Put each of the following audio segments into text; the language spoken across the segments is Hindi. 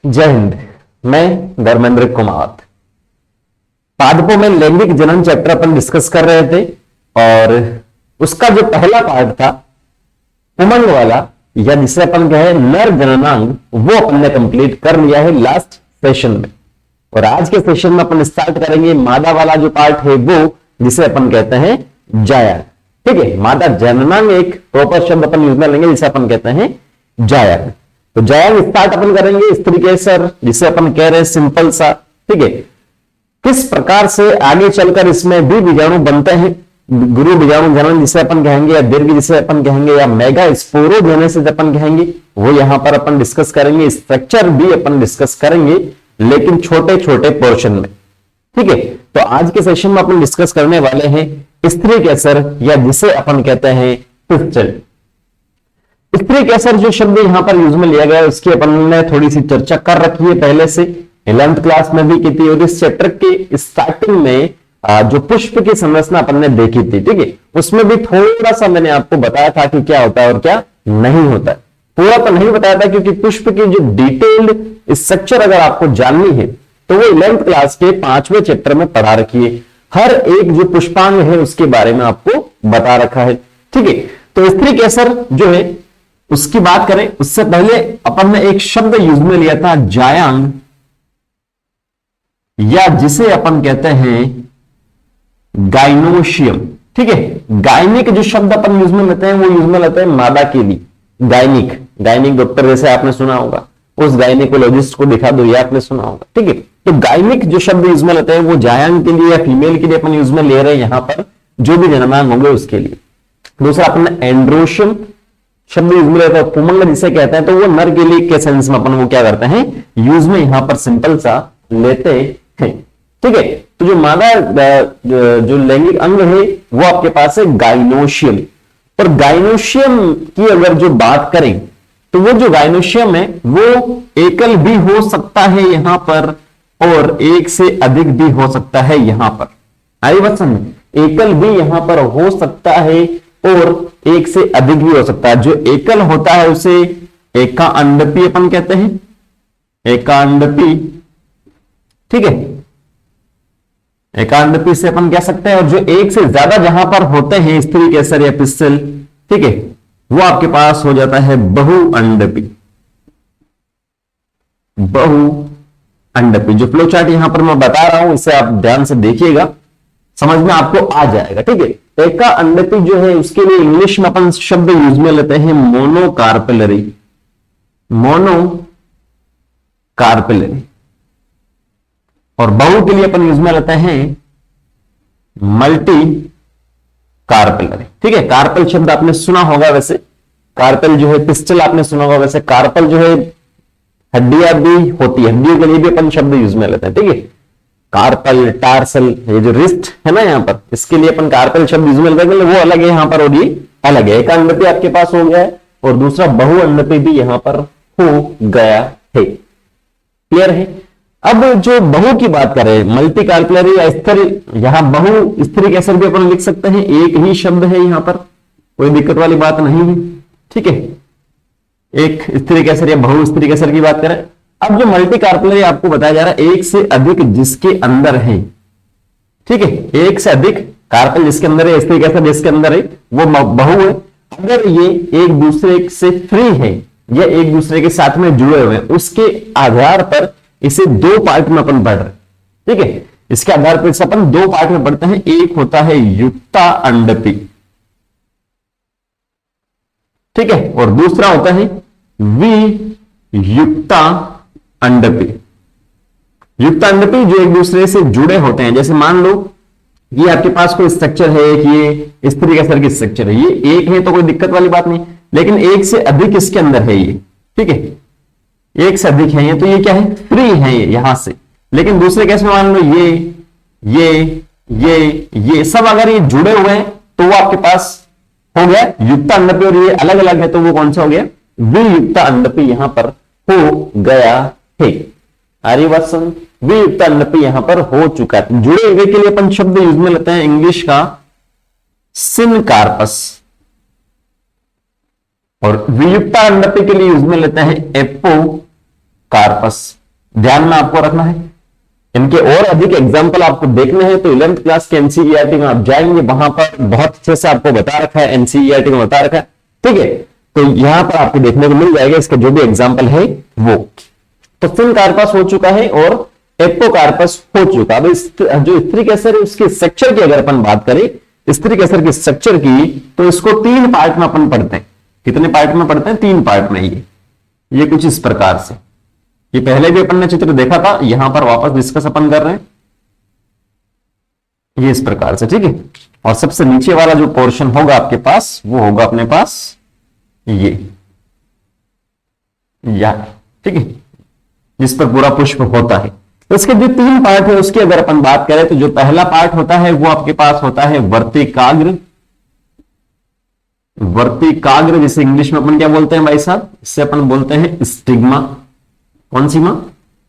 जय हिंद। मैं धर्मेंद्र कुमार। पादपों में लैंगिक जनन चैप्टर अपन डिस्कस कर रहे थे और उसका जो पहला पार्ट था उमंग वाला, या जिसे अपन कहे नर जननांग, वो अपन ने कंप्लीट कर लिया है लास्ट सेशन में। और आज के सेशन में अपन स्टार्ट करेंगे मादा वाला जो पार्ट है वो, जिसे अपन कहते हैं जायक। ठीक है, मादा जननांग एक प्रॉपर शब्द अपन यूज में लेंगे जिसे अपन कहते हैं जायक। तो जायक स्टार्ट अपन करेंगे स्त्री केसर, जिसे अपन कह रहे हैं सिंपल सा। ठीक है, किस प्रकार से आगे चलकर इसमें भी बीजाणु बनते हैं, गुरु बीजाणु जनन जिसे अपन कहेंगे, या दीर्घ जिसे अपन कहेंगे, या मेगा स्पोरोजेनेसिस अपन कहेंगे, वो यहां पर अपन डिस्कस करेंगे। स्ट्रक्चर भी अपन डिस्कस करेंगे, लेकिन छोटे छोटे पोर्शन में। ठीक है, तो आज के सेशन में अपन डिस्कस करने वाले हैं स्त्री केसर, या जिसे अपन कहते हैं पिस्टल। स्त्री केसर जो शब्द यहां पर यूज में लिया गया है उसकी अपन ने थोड़ी सी चर्चा कर रखी है पहले से, 11th क्लास में भी की थी। और इस चैप्टर के स्टार्टिंग में जो पुष्प की संरचना अपन ने देखी थी, ठीक है, उसमें भी थोड़ा सा मैंने आपको बताया था कि क्या होता है और क्या नहीं होता है। पूरा तो नहीं बताया था, क्योंकि पुष्प की जो डिटेल्ड स्ट्रक्चर अगर आपको जाननी है तो वो 11th क्लास के 5वें चैप्टर में पढ़ा रखी है। हर एक जो पुष्पांग है उसके बारे में आपको बता रखा है। ठीक है, तो स्त्री केसर जो है उसकी बात करें उससे पहले अपन ने एक शब्द यूज में लिया था जायांग, या जिसे अपन कहते हैं गाइनोशियम। ठीक है, गायनिक जो शब्द अपन यूज में लेते हैं वो यूज में लेते हैं मादा के लिए। गायनिक, गायनिक डॉक्टर जैसे आपने सुना होगा, उस गायनिकोलॉजिस्ट को दिखा दो, ये आपने सुना होगा। ठीक है, तो गायनिक जो शब्द यूज में लेते हैं वो जायांग के लिए या फीमेल के लिए अपन यूज में ले रहे हैं यहां पर, जो भी जननांग होंगे उसके लिए। दूसरा अपन एंड्रोशियम शब्द यूज में लेते हैं, पुमंग जिसे कहते हैं, तो वो नर के लिए के सेंस में अपन वो क्या करते हैं यूज में यहां पर सिंपल सा लेते हैं। ठीक है, तो जो मादा जो लैंगिक अंग है वो आपके पास है गाइनोशियम। और गाइनोशियम की अगर जो बात करें तो वो जो गाइनोशियम है वो एकल भी हो सकता है यहां पर, और एक से अधिक भी हो सकता है यहां पर। आई बात समझ, एकल भी यहां पर हो सकता है और एक से अधिक भी हो सकता है। जो एकल होता है उसे एकांडपी अपन कहते हैं, एकांडपी। ठीक है, एकांडपी से अपन कह सकते हैं। और जो एक से ज्यादा जहां पर होते हैं स्त्री केसर या पिस्टल, ठीक है, वो आपके पास हो जाता है बहुअंडपी। बहुअंडपी जो फ्लो चार्ट यहां पर मैं बता रहा हूं इसे आप ध्यान से देखिएगा, समझ में आपको आ जाएगा। ठीक है, एका अंडपी जो है उसके लिए इंग्लिश में अपन शब्द यूज में लेते हैं मोनोकार्पेलरी। मोनोकार्पेलरी। और बहु के लिए अपन यूज में लेते हैं मल्टी कार्पेलरी। ठीक है, कार्पल शब्द आपने सुना होगा, वैसे कार्पल जो है पिस्टल आपने सुना होगा, वैसे कार्पल जो है हड्डियां भी होती है, हड्डियों के लिए भी अपन शब्द यूज में लेते हैं। ठीक है, कार्पल, टार्सल, ये जो रिस्ट है ना यहाँ पर, इसके लिए अपन कार्पल शब्द यूज में लेते हैं, वो अलग है यहाँ पर और ये अलग है। एक अंडपी आपके पास हो गया है और दूसरा बहु अंडपी भी यहाँ पर हो गया है। क्लियर है? अब जो बहु की बात करें, मल्टी कार्पलरी या स्त्री, यहां बहु स्त्री केसर भी अपन लिख सकते हैं, एक ही शब्द है यहां पर, कोई दिक्कत वाली बात नहीं है। ठीक है, एक स्त्री केसर या बहु स्त्री केसर की बात करें। अब जो मल्टी कार्पलरी आपको बताया जा रहा है, एक से अधिक जिसके अंदर है। ठीक है, एक से अधिक कार्पल जिसके अंदर है, स्त्री केसर जिसके अंदर है, वो बहु है। अगर ये एक दूसरे से फ्री है या एक दूसरे के साथ में जुड़े हुए हैं, उसके आधार पर इसे दो पार्ट में अपन पढ़ रहे। ठीक है, इसके आधार पर इसे अपन दो पार्ट में पढ़ते हैं। एक होता है युक्ता अंडपी, ठीक है, और दूसरा होता है वियुक्ता अंडपी। युक्त अंडपी जो एक दूसरे से जुड़े होते हैं। जैसे मान लो ये आपके पास कोई स्ट्रक्चर है, ये स्त्री केसर की स्ट्रक्चर है, ये एक है तो कोई दिक्कत वाली बात नहीं, लेकिन एक से अधिक इसके अंदर है ये। ठीक है, एक से अधिक है ये, तो ये क्या है, फ्री है ये यहां से। लेकिन दूसरे केस में मान लो ये सब अगर ये जुड़े हुए हैं तो वो आपके पास हो गया युक्त अंडपी, और ये अलग अलग है तो वो कौन सा हो गया, वियुक्त अंडपी यहां पर हो गया है। आर्य बात समझ, वियुक्त अंडपी यहां पर हो चुका है। जुड़े हुए के लिए अपन शब्द यूज में लेते हैं इंग्लिश का सिनकार्पस, और वियुक्त अंडपी के लिए यूज में लेते हैं एपो कार्पस। ध्यान में आपको रखना है, इनके और अधिक एग्जाम्पल आपको देखने हैं तो 11th क्लास के एनसीईआरटी में आप जाएंगे, वहां पर बहुत अच्छे से आपको बता रखा है, एनसीईआरटी में बता रखा है। ठीक है, तो यहां पर आपको देखने को मिल जाएगा इसका जो भी एग्जाम्पल है वो। तो फिन कार्पस हो चुका है और एपोकार्पस हो चुका। अब जो स्त्री केसर है उसके स्ट्रक्चर की अगर अपन बात करें, स्त्री केसर के स्ट्रक्चर की, तो इसको 3 पार्ट में अपन पढ़ते हैं। कितने पार्ट में पढ़ते हैं? 3 पार्ट में। ये कुछ इस प्रकार से, ये पहले भी अपन ने चित्र देखा था, यहां पर वापस डिस्कस अपन कर रहे हैं, ये इस प्रकार से। ठीक है, और सबसे नीचे वाला जो पोर्शन होगा आपके पास वो होगा अपने पास ये या, ठीक है, जिस पर पूरा पुष्प होता है। तो इसके जो 3 पार्ट है उसकी अगर अपन बात करें तो जो पहला पार्ट होता है वो आपके पास होता है वर्तिकाग्र। वर्तिकाग्र जिसे इंग्लिश में अपन क्या बोलते हैं भाई साहब? इससे अपन बोलते हैं स्टिग्मा। कौन सी मां?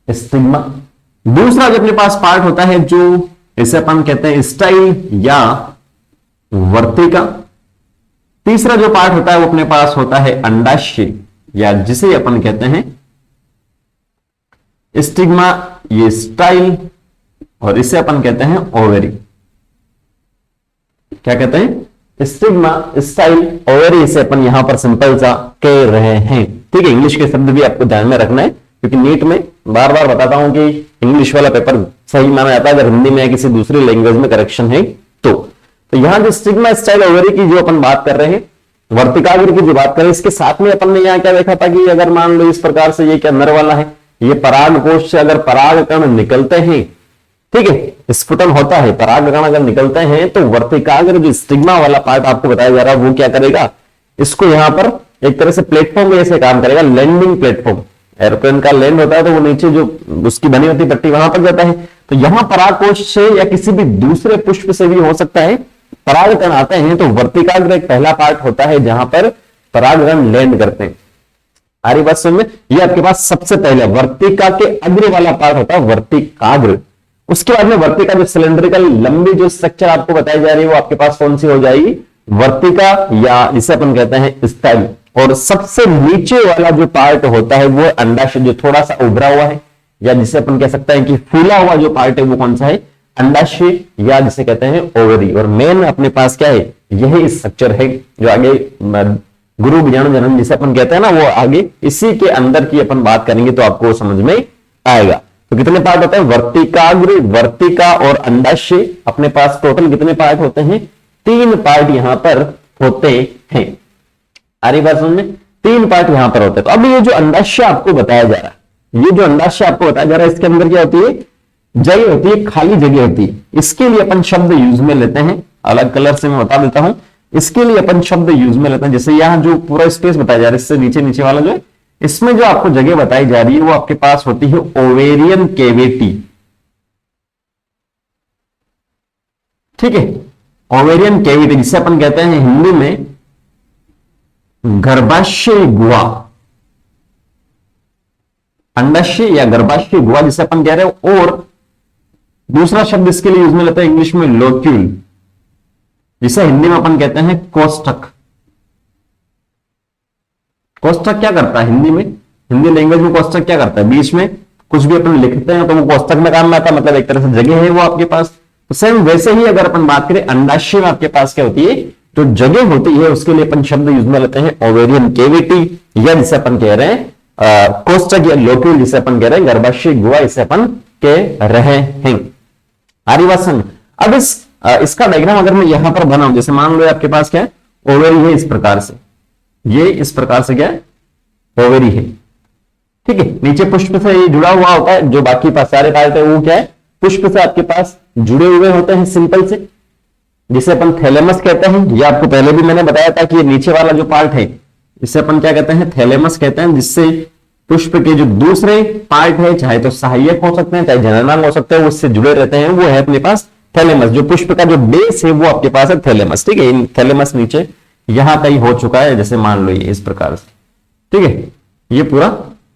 स्टिग्मा। दूसरा जो अपने पास पार्ट होता है जो इसे अपन कहते हैं स्टाइल या वर्तिका। तीसरा जो पार्ट होता है वो अपने पास होता है अंडाशय या जिसे अपन कहते हैं स्टिग्मा, ये स्टाइल, और इसे अपन कहते हैं ओवेरी। क्या कहते हैं? स्टिग्मा, स्टाइल, ओवेरी, इसे अपन यहां पर सिंपल सा कह रहे हैं। ठीक है, इंग्लिश के शब्द भी आपको ध्यान में रखना है क्योंकि नीट में बार बार बताता हूं कि इंग्लिश वाला पेपर सही माना जाता है अगर हिंदी में या किसी दूसरी लैंग्वेज में करेक्शन है तो यहां जो स्टिग्मा, स्टाइल, ओवेरी की जो अपन बात कर रहे हैं, वर्तिकाग्र की जो बात करें, इसके साथ में अपन ने यहां क्या देखा था कि अगर मान लो इस प्रकार से ये क्या नर वाला है, ये पराग कोश से अगर पराग कण निकलते हैं, ठीक है, स्फुटन होता है, पराग कण अगर निकलते हैं तो वर्तिकाग्र जो स्टिग्मा वाला पार्ट आपको बताया जा रहा है वो क्या करेगा, इसको यहां पर एक तरह से प्लेटफॉर्म जैसे काम करेगा, लैंडिंग प्लेटफॉर्म। एरोप्लेन का लैंड होता है तो वो नीचे जो उसकी बनी होती पट्टी वहां पर जाता है, तो यहां पराग कोश से या किसी भी दूसरे पुष्प से भी हो सकता है पराग कण आते हैं, तो वर्तिकाग्र एक पहला पार्ट होता है जहां पर पराग कण लैंड करते हैं। आ रही बात समझ में? ये आपके पास सबसे पहले वर्तिका के अग्र वाला पार्ट होता है वर्तिकाग्र। उसके बाद में वर्तिका जो सिलेंड्रिकल लंबी जो स्ट्रक्चर आपको बताई जा रही है वो आपके पास कौन सी हो जाएगी? वर्तिका या जिसे अपन कहते हैं स्टाइल। और सबसे नीचे वाला जो पार्ट होता है वो अंडाशय, जो थोड़ा सा उभरा हुआ है या जिसे अपन कह सकते हैं कि फूला हुआ जो पार्ट है वो कौन सा है? अंडाशय या जिसे कहते हैं ओवरी। और मेन अपने पास क्या है? यही स्ट्रक्चर है जो आगे गुरु बीजाणु जनन जिसे अपन कहते हैं ना, वो आगे इसी के अंदर की अपन बात करेंगे तो आपको समझ में आएगा। तो कितने पार्ट होते हैं? वर्तिकाग्र, वर्तिका और अंडाशय। अपने पास टोटल कितने पार्ट होते हैं? 3 पार्ट यहां पर होते हैं। आ रही बात समझ में? 3 पार्ट यहां पर होते हैं। तो अब ये जो अंडाशय आपको बताया जा रहा है, ये जो अंडाशय आपको बताया जा रहा है, इसके अंदर क्या होती है? जगह होती है, खाली जगह होती है। इसके लिए अपन शब्द यूज में लेते हैं, अलग कलर से मैं बता देता हूं। इसके लिए अपन शब्द यूज में लेते हैं, जैसे यहां जो पूरा स्पेस बताया जा रहा है, इससे नीचे नीचे वाला जो है, इसमें जो आपको जगह बताई जा रही है वो आपके पास होती है ओवेरियन केविटी। ठीक है, ओवेरियन केविटी जिसे अपन कहते हैं हिंदी में गर्भाशय गुहा, अंडाशय या गर्भाशय गुहा जिसे अपन कह रहे हैं। और दूसरा शब्द इसके लिए यूज में लेते हैं इंग्लिश में लोक्यूल, जिसे हिंदी में अपन कहते हैं कोष्ठक। कोष्ठक क्या करता है हिंदी में? हिंदी लैंग्वेज में कोष्ठक क्या करता है? बीच में कुछ भी अपन लिखते हैं तो वो कोष्ठक में काम में आता है, मतलब एक तरह से जगह है वो आपके पास। तो सेम वैसे ही अगर अपन बात करें अंडाशय में आपके पास क्या होती है? जो जगह होती है उसके लिए अपन शब्द यूज में लेते हैं ओवेरियन केविटी, या जिसे अपन कह रहे हैं कोष्ठक या लोक्यूल, जिसे अपन कह रहे हैं गर्भाशय गुहा, इसे अपन कह रहे हैं। आरी बात समझ? अब इसका डायग्राम अगर मैं यहां पर बनाऊं, जैसे मान लो आपके पास क्या है? ओवेरी है इस प्रकार से, ये इस प्रकार से क्या है? ओवेरी है। ठीक है, नीचे पुष्प से ये जुड़ा हुआ होता है, जो बाकी सारे पार्ट है वो क्या है? पुष्प से आपके पास जुड़े हुए होते हैं सिंपल से, जिसे अपन थैलेमस कहते हैं। ये आपको पहले भी मैंने बताया था कि ये नीचे वाला जो पार्ट है इसे अपन क्या कहते हैं? थैलेमस कहते हैं, जिससे पुष्प के जो दूसरे पार्ट है, चाहे तो सहायक हो सकते हैं चाहे जननांग हो सकते हैं, उससे जुड़े रहते हैं, वो है अपने पास थैलेमस। जो पुष्प का जो बेस है वो आपके पास है थैलेमस। ठीक है, थैलेमस नीचे यहां कहीं हो चुका है, जैसे मान लो ये इस प्रकार से। ठीक है, ये पूरा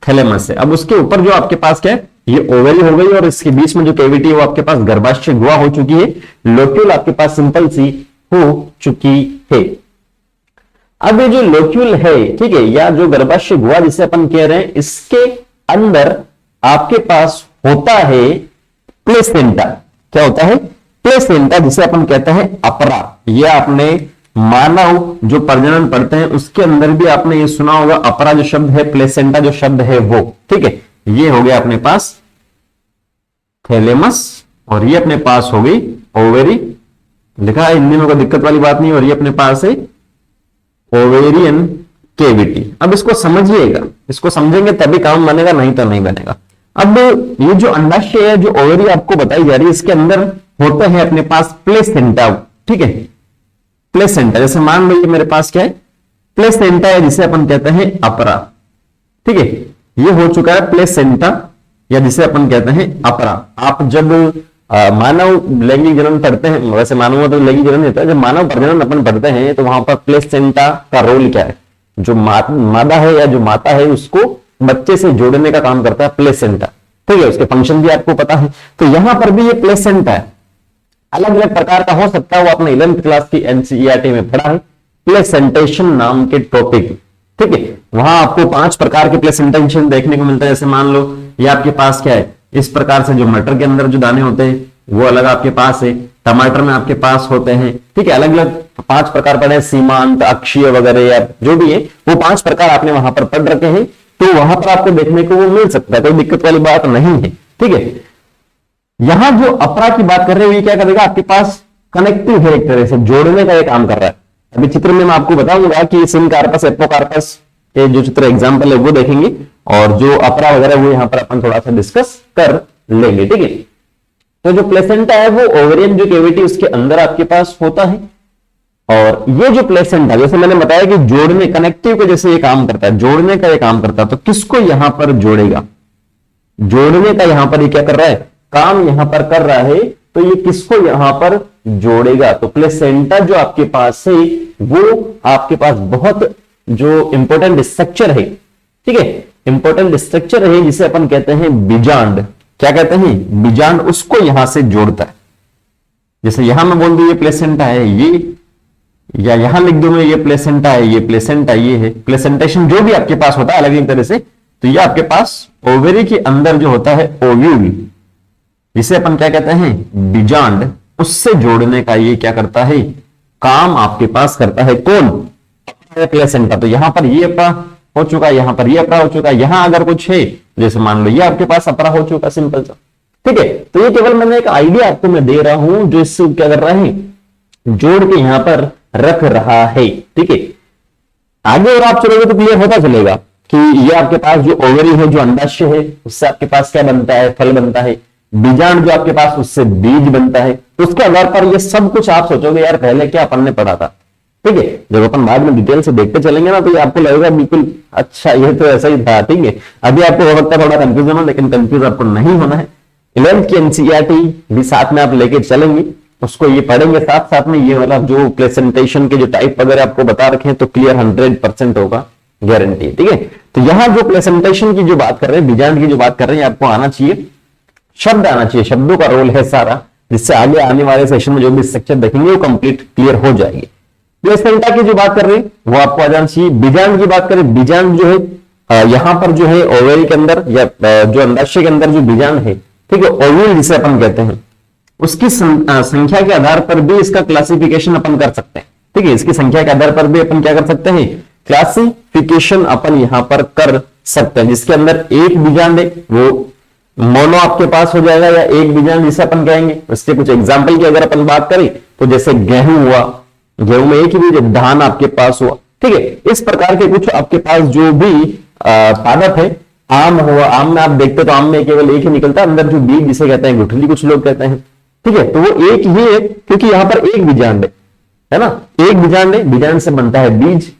थैलेमस है। अब उसके ऊपर जो आपके पास क्या है? ये ओवेरी हो गई, और इसके बीच में जो कैविटी है वो आपके पास गर्भाशय गुहा हो चुकी है। लोक्यूल आपके पास सिंपल सी हो चुकी है। अब ये जो लोक्यूल है, ठीक है, या जो गर्भाशय गुहा जिसे अपन कह रहे हैं, इसके अंदर आपके पास होता है प्लेसेंटा। क्या होता है? प्लेसेंटा, जिसे अपन कहते हैं अपरा। ये आपने मानव जो प्रजनन पढ़ते हैं उसके अंदर भी आपने ये सुना होगा, अपरा जो शब्द है, प्लेसेंटा जो शब्द है वो। ठीक है, ये हो गया अपने पास थैलेमस और ये अपने पास हो गई ओवेरी। लिखा है हिंदी में, कोई दिक्कत वाली बात नहीं। और ये अपने पास है ओवेरियन केविटी। अब इसको समझिएगा, इसको समझेंगे तभी काम बनेगा, नहीं तो नहीं बनेगा। अब ये जो अंडाशय है, जो ओवरी आपको बताई जा रही है, इसके अंदर होते हैं अपने पास प्लेसेंटा। ठीक है, प्लेसेंटा, जैसे मान लो ये मेरे पास क्या है, प्लेसेंटा है, जिसे अपन कहते हैं अपरा। ठीक है, ये हो चुका है प्लेसेंटा या जिसे अपन कहते हैं अपरा। आप जब मानव लैंगिक जनन पढ़ते हैं, वैसे मानव तो लैंगिक जनन होता है, जब मानव प्रजनन अपन पढ़ते हैं तो वहां पर प्लेसेंटा का रोल क्या है, जो मादा है या जो माता है उसको बच्चे से जोड़ने का काम करता है प्लेसेंटा। ठीक है, उसके फंक्शन भी आपको पता है। तो यहां पर भी ये प्लेसेंटा है, अलग अलग प्रकार का हो सकता है, वो आपने 11th क्लास की एनसीईआरटी में पढ़ा है, प्लेसेंटेशन नाम के टॉपिक। ठीक है, वहां आपको 5 प्रकार के प्लेसेंटेशन देखने को मिलता है। जैसे मान लो ये आपके पास क्या है, इस प्रकार से जो मटर के अंदर जो दाने होते हैं वो अलग आपके पास है, टमाटर में आपके पास होते हैं। ठीक है, अलग अलग 5 प्रकार पढ़े, सीमांत, अक्षीय वगैरह या जो भी है, वो 5 प्रकार आपने वहां पर पढ़ रखे हैं, तो वहां पर आपको देखने को वो मिल सकता है, कोई दिक्कत वाली बात नहीं है। ठीक है, यहां जो अपरा की बात कर रहे हो ये क्या करेगा, आपके पास कनेक्टिव है, एक तरह से जोड़ने का ये काम कर रहा है। अभी चित्र में मैं आपको बताऊंगा कि सिनकार्पस, एपोकार्पस के जो चित्र एग्जांपल है वो देखेंगे, और जो अपरा वगैरह वो यहां पर अपन थोड़ा सा डिस्कस कर लेंगे। ठीक है, तो जो प्लेसेंटा है वो ओवेरियन जो कैविटी उसके अंदर आपके पास होता है, और ये जो प्लेसेंटा, जैसे मैंने बताया कि जोड़ने, कनेक्टिव के जैसे ये काम करता है, जोड़ने का ये काम करता है। तो किसको यहां पर जोड़ेगा, जोड़ने का यहां पर ये क्या कर रहा है, काम यहां पर कर रहा है, तो ये किसको यहां पर जोड़ेगा। तो प्लेसेंटा जो आपके पास है वो आपके पास बहुत जो इंपॉर्टेंट स्ट्रक्चर है, ठीक है, इंपॉर्टेंट स्ट्रक्चर है, जिसे अपन कहते हैं बीजांड। क्या कहते हैं, बीजांड, उसको यहां से जोड़ता है। जैसे यहां मैं बोल दूं ये प्लेसेंटा है, ये, या यहां लिख दूं मैं ये प्लेसेंटा है, ये प्लेसेंटा, ये है प्लेसेंटेशन जो भी आपके पास होता है अलग अलग तरह से। तो ये आपके पास ओवेरी के अंदर जो होता है ओव्यूल, जिसे अपन क्या कहते हैं बीजांड, उससे जोड़ने का ये क्या करता है, काम आपके पास करता है। कौन, प्लेसेंटा। तो यहां पर ये अपरा हो चुका, यहां पर ये अपरा हो चुका, यहां अगर कुछ है जैसे मान लो ये आपके पास अपरा हो चुका, सिंपल सा। ठीक है, तो ये केवल मैंने एक आइडिया आपको मैं दे रहा हूं, जो इससे क्या कर रहा है, जोड़ के यहां पर रख रहा है। ठीक है, आगे और आप चलोगे तो क्लियर होता चलेगा कि ये आपके पास जो ओवरी है, जो अंडाशय है, उससे आपके पास क्या बनता है, फल बनता है। बीजांड जो आपके पास, उससे बीज बनता है। तो उसके आधार पर ये सब कुछ आप सोचोगे यार पहले क्या अपन ने पढ़ा था। ठीक है, जब अपन बाद में डिटेल से देखते चलेंगे ना, तो ये आपको लगेगा बिल्कुल अच्छा ये तो ऐसा ही था। ठीक है, अभी आपको हो सकता है थोड़ा कंफ्यूजन हो, लेकिन कंफ्यूज आपको नहीं होना है। 11th की एनसीईआरटी भी साथ में आप लेके चलेंगे, उसको ये पढ़ेंगे साथ साथ में, ये वाला जो प्रेजेंटेशन के जो टाइप वगैरह आपको बता रखे हैं, तो क्लियर 100% होगा, गारंटी। ठीक है, तो यहां जो प्रेजेंटेशन की जो बात कर रहे हैं, बीजांड की जो बात कर रहे हैं, आपको आना चाहिए, शब्द आना चाहिए, शब्दों का रोल है सारा, जिससे आगे आने वाले सेशन में जो भी स्ट्रक्चर देखेंगे वो कंप्लीट क्लियर हो जाएगी। प्लेसेंटा की जो बात कर रहे हैं वो आपको आ जाना चाहिए। बीजांड की बात करें, बीजांड जो है यहां पर जो है ओवेरी के अंदर या जो अंडाशय के अंदर जो बीजांड है, ठीक है, ओव्यूल जिसे अपन कहते हैं, उसकी संख्या के आधार पर भी इसका क्लासिफिकेशन अपन कर सकते हैं। ठीक है, इसकी संख्या के आधार पर भी अपन क्या कर सकते हैं, क्लासिफिकेशन अपन यहां पर कर सकते हैं। जिसके अंदर एक बीजांड है वो मोनो आपके पास हो जाएगा, या एक बीजांड जिसे अपन कहेंगे। उसके कुछ एग्जाम्पल की अगर अपन बात करें तो जैसे गेहूं हुआ, गेहूं में एक ही बीज, धान आपके पास हुआ। ठीक है, इस प्रकार के कुछ आपके पास जो भी पादप है, आम हुआ, आम में आप देखते तो आम में केवल एक ही निकलता है, अंदर जो बीज जिसे कहते हैं गुठली, कुछ लोग कहते हैं। ठीक है, तो वो एक ही है क्योंकि यहां पर एक बीजांड है ना, एक बीजांड है, बीजांड से बनता है बीज।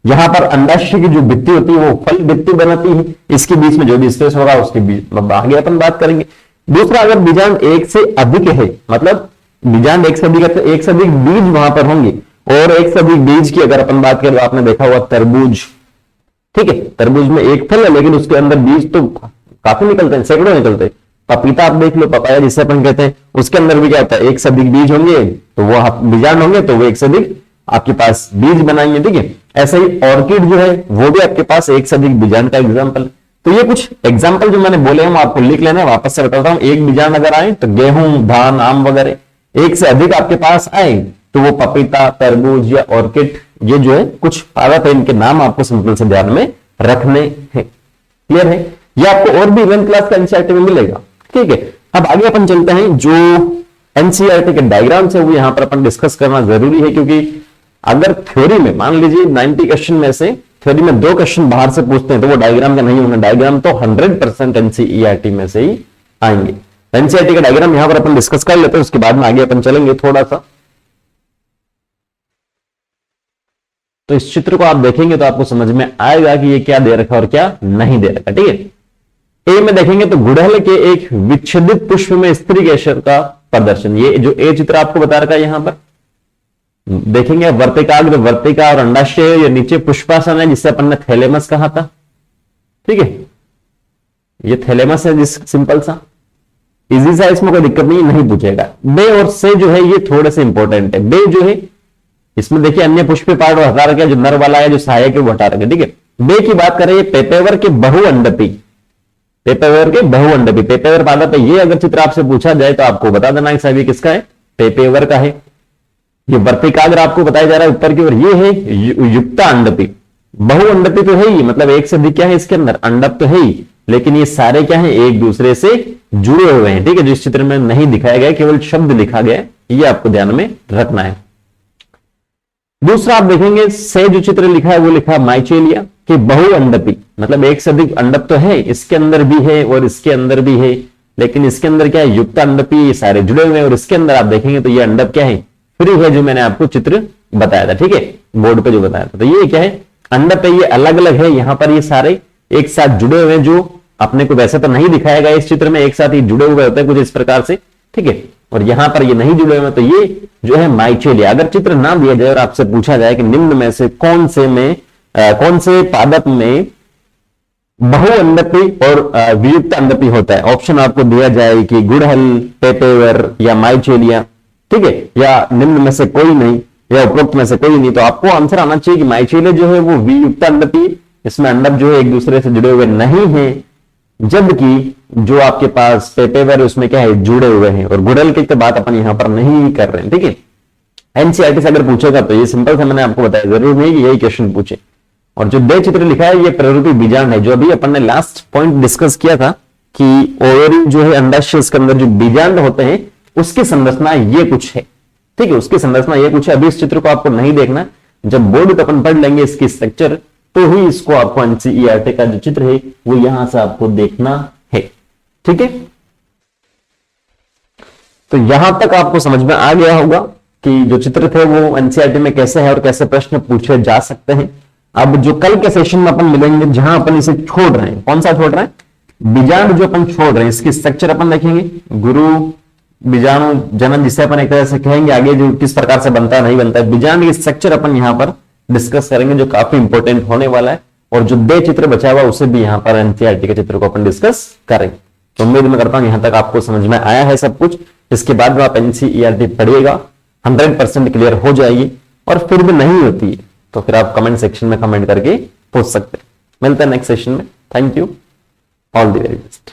यहां पर अंडाशय की जो भित्ति होती है वो फल भित्ति बनाती है, इसके बीच में जो भी स्पेस होगा उसके बीच आगे अपन बात करेंगे। दूसरा, अगर बीजांड एक से अधिक है, मतलब बीजांड एक से अधिक बीज वहां पर होंगे, और एक से अधिक बीज की अगर अपन बात करें तो आपने देखा हुआ तरबूज। ठीक है, तरबूज में एक फल है लेकिन उसके अंदर बीज तो काफी निकलते हैं, सैकड़ों निकलते हैं। पपीता आप देख लो, पपाया जिसे अपन कहते हैं, उसके अंदर भी क्या होता है, एक से अधिक बीज होंगे, तो वो बीजांड होंगे, तो वो एक से अधिक आपके पास बीज बनाएंगे। ठीक है, ऐसे ही ऑर्किड जो है वो भी आपके पास एक से अधिक बीजांड का एग्जाम्पल है। तो ये कुछ एग्जाम्पल जो मैंने बोले हैं वो आपको लिख लेना है। वापस से बताता हूं, एक बीजांड अगर आए तो गेहूं, धान, आम वगैरह। एक से अधिक आपके पास आए तो वो पपीता, तरबूज या ऑर्किड, ये जो है कुछ पादप है, इनके नाम आपको सिंपल से ध्यान में रखने हैं। क्लियर है? ये आपको और भी 11th क्लास का एनसीईआरटी में मिलेगा। ठीक है, अब आगे अपन चलते हैं। जो एनसीईआरटी के डायग्राम्स है वो यहां पर अपन डिस्कस करना जरूरी है, क्योंकि अगर थ्योरी में मान लीजिए 90 क्वेश्चन में से थ्योरी में 2 क्वेश्चन बाहर से पूछते हैं तो वो डायग्राम का नहीं होना। डायग्राम तो 100% एनसीईआरटी में से ही आएंगे। एनसीईआरटी का डायग्राम यहां पर अपन डिस्कस कर लेते हैं, उसके बाद में आगे अपन चलेंगे थोड़ा सा। तो इस चित्र को आप देखेंगे तो आपको समझ में आएगा कि ये क्या दे रखा है और क्या नहीं दे रखा। ठीक है, ए में देखेंगे तो गुड़हल के एक विच्छेदित पुष्प में स्त्री केसर का प्रदर्शन। ये जो ए चित्र आपको बता रखा है यहां पर देखेंगे, वर्तिकाग्र, वर्तिका और अंडाशय, ये नीचे पुष्पासन है जिससे अपन ने थैलेमस कहा था। ठीक है, ये थैलेमस है जिस सिंपल सा इजी सा, इसमें कोई दिक्कत नहीं पूछेगा। बे और से जो है ये थोड़े से इंपॉर्टेंट है। बे जो है इसमें देखिए अन्य पुष्प पार्ट हटा रखे, जो नर वाला है जो सहायक है वो हटा रखे। ठीक है, बे की बात करें, पेपेवर के बहुअंडपी, पेपेवर के बहुअंडपी, पेपेवर पादप है। ये अगर चित्र आपसे पूछा जाए तो आपको बता देना है साहब ये किसका है, पेपेवर का है। ये वर्तिकाग्र आपको बताया जा रहा है ऊपर की ओर, ये है युक्ता अंडपी। बहुअंडपी तो है ही, मतलब एक से अधिक क्या है इसके अंदर, अंडप तो है ही, लेकिन ये सारे क्या है एक दूसरे से जुड़े हुए हैं। ठीक है, जो इस चित्र में नहीं दिखाया गया, केवल शब्द लिखा गया, ये आपको ध्यान में रखना है। दूसरा आप देखेंगे से जो चित्र लिखा है वो लिखा माइचेलिया कि बहुअंडपी, मतलब एक से अधिक अंडप तो है, इसके अंदर भी है और इसके अंदर भी है, लेकिन इसके अंदर क्या है युक्त अंडपी, ये सारे जुड़े हुए हैं। और इसके अंदर आप देखेंगे तो ये अंडप क्या है, फ्री है, जो मैंने आपको चित्र बताया था। ठीक है, बोर्ड पे जो बताया था। तो ये क्या है, अंडप है, ये अलग अलग है। यहां पर ये सारे एक साथ जुड़े हुए हैं, जो अपने को वैसे तो नहीं दिखाया गया इस चित्र में, एक साथ ही जुड़े हुए होते हैं कुछ इस प्रकार से। ठीक है, और यहां पर ये नहीं जुड़े हुए, तो ये जो है माइचेलिया। अगर चित्र ना दिया जाए और आपसे पूछा जाए कि निम्न में से कौन से पादप में बहुअंडपी और वियुक्त अंडपी होता है, ऑप्शन आपको दिया जाए कि गुड़हल, पेपेवर या माइचेलिया, ठीक है, या निम्न में से कोई नहीं या उपरोक्त में से कोई नहीं, तो आपको आंसर आना चाहिए कि माइचेलिया जो है वो वियुक्त अंडपी, इसमें अंडप जो है एक दूसरे से जुड़े हुए नहीं है, जबकि जो आपके पास पेपेवर उसमें क्या है जुड़े हुए हैं। और गुड़हल की तो बात अपन यहां पर नहीं कर रहे हैं। ठीक है, एनसीईआरटी से अगर पूछेगा तो ये सिंपल था, मैंने आपको बताया, जरूर नहीं कि यही क्वेश्चन पूछे। और जो दे चित्र लिखा है ये प्ररूपी बीजांड है, जो अभी अपन ने लास्ट पॉइंट डिस्कस किया था कि ओवरी जो है अंडाशय, इसके अंदर जो बीजांड होते हैं उसकी संरचना ये कुछ है। ठीक है, उसकी संरचना ये कुछ है। अभी इस चित्र को आपको नहीं देखना, जब बोर्ड पर अपन पढ़ लेंगे इसकी स्ट्रक्चर तो ही इसको आपको एनसीईआरटी का जो चित्र है वो यहां से आपको देखना है। ठीक है, तो यहां तक आपको समझ में आ गया होगा कि जो चित्र थे वो एनसीईआरटी में कैसे है और कैसे प्रश्न पूछे जा सकते हैं। अब जो कल के सेशन में अपन मिलेंगे जहां अपन इसे छोड़ रहे हैं, कौन सा छोड़ रहे हैं, बीजांड जो अपन छोड़ रहे हैं, इसकी स्ट्रक्चर अपन देखेंगे, गुरु बीजाणु जनन जिसे अपन एक तरह से कहेंगे, आगे जो किस प्रकार से बनता है नहीं बनता है, बीजांड की स्ट्रक्चर अपन यहां पर डिस्कस करेंगे, जो काफी इंपॉर्टेंट होने वाला है। और जो दे चित्र बचा हुआ उसे भी यहां पर एनसीईआरटी के चित्र को अपन डिस्कस करेंगे। तो उम्मीद मैं करता हूं यहां तक आपको समझ में आया है सब कुछ। इसके बाद में आप एनसीईआरटी पढ़िएगा, 100% क्लियर हो जाएगी। और फिर भी नहीं होती है तो फिर आप कमेंट सेक्शन में कमेंट करके पूछ सकते हैं। मिलते हैं नेक्स्ट सेशन में। Thank you, all the very best.